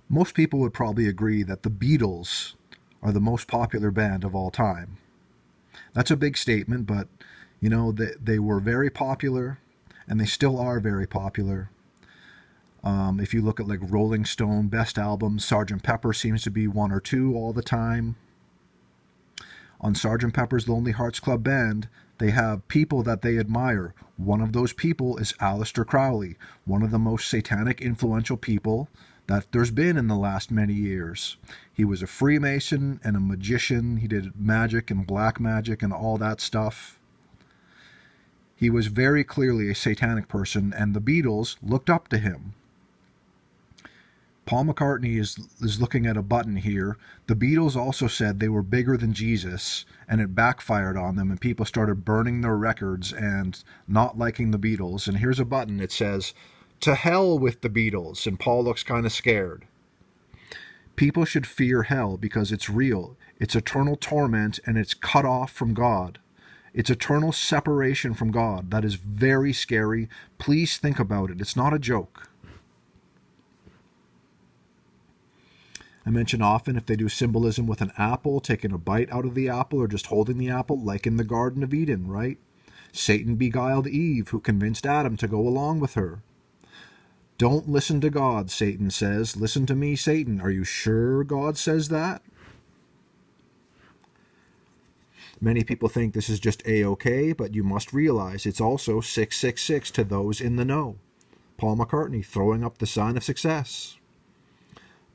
Most people would probably agree that the Beatles are the most popular band of all time. That's a big statement, but they were very popular, and they still are very popular. If you look at like Rolling Stone best albums, Sgt. Pepper seems to be one or two all the time. On Sgt. Pepper's Lonely Hearts Club Band, they have people that they admire. One of those people is Aleister Crowley, one of the most satanic influential people that there's been in the last many years. He was a Freemason and a magician. He did magic and black magic and all that stuff. He was very clearly a satanic person, and the Beatles looked up to him. Paul McCartney is looking at a button here. The Beatles also said they were bigger than Jesus, and it backfired on them, and people started burning their records and not liking the Beatles. And here's a button. It says, "To hell with the Beatles," and Paul looks kind of scared. People should fear hell because it's real. It's eternal torment, and it's cut off from God. It's eternal separation from God. That is very scary. Please think about it. It's not a joke. I mention often if they do symbolism with an apple, taking a bite out of the apple or just holding the apple, like in the Garden of Eden, right? Satan beguiled Eve, who convinced Adam to go along with her. Don't listen to God, Satan says. Listen to me, Satan. Are you sure God says that? Many people think this is just A-OK, but you must realize it's also 666 to those in the know. Paul McCartney throwing up the sign of success.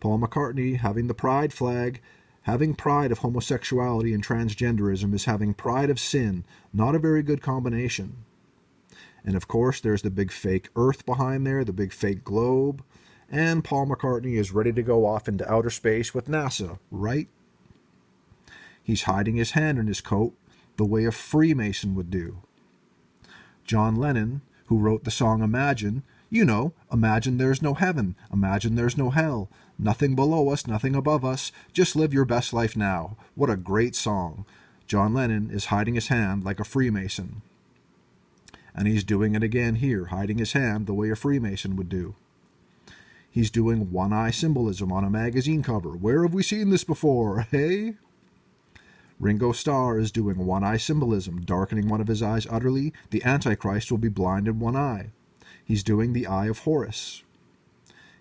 Paul McCartney having the pride flag. Having pride of homosexuality and transgenderism is having pride of sin. Not a very good combination. And of course, there's the big fake Earth behind there, the big fake globe. And Paul McCartney is ready to go off into outer space with NASA, right? He's hiding his hand in his coat the way a Freemason would do. John Lennon, who wrote the song Imagine, imagine there's no heaven, imagine there's no hell, nothing below us, nothing above us, just live your best life now. What a great song. John Lennon is hiding his hand like a Freemason. And he's doing it again here, hiding his hand the way a Freemason would do. He's doing one-eye symbolism on a magazine cover. Where have we seen this before, hey? Ringo Starr is doing one-eye symbolism, darkening one of his eyes utterly. The Antichrist will be blind in one eye. He's doing the Eye of Horus.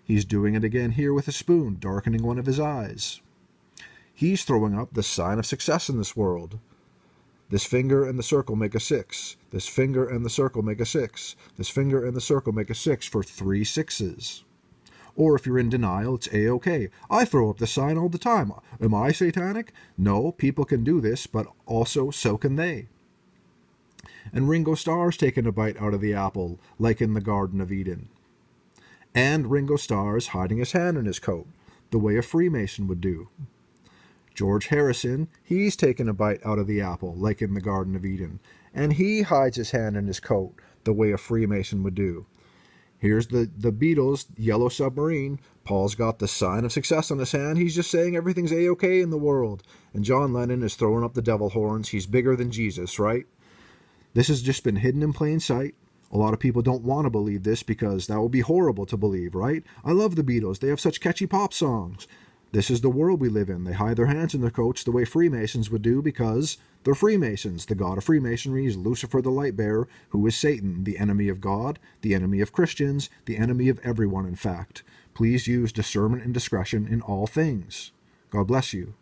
He's doing it again here with a spoon, darkening one of his eyes. He's throwing up the sign of success in this world. This finger and the circle make a 6. This finger and the circle make a 6. This finger and the circle make a 6 for 3 6s. Or if you're in denial, it's A-OK. I throw up the sign all the time. Am I satanic? No, people can do this, but also so can they. And Ringo Starr's taking a bite out of the apple, like in the Garden of Eden. And Ringo Starr's hiding his hand in his coat, the way a Freemason would do. George Harrison, he's taken a bite out of the apple, like in the Garden of Eden. And he hides his hand in his coat, the way a Freemason would do. Here's the Beatles, Yellow Submarine. Paul's got the sign of success on his hand. He's just saying everything's A-OK in the world. And John Lennon is throwing up the devil horns. He's bigger than Jesus, right? This has just been hidden in plain sight. A lot of people don't want to believe this because that would be horrible to believe, right? I love the Beatles. They have such catchy pop songs. This is the world we live in. They hide their hands in their coats the way Freemasons would do because they're Freemasons. The god of Freemasonry is Lucifer the light bearer, who is Satan, the enemy of God, the enemy of Christians, the enemy of everyone, in fact. Please use discernment and discretion in all things. God bless you.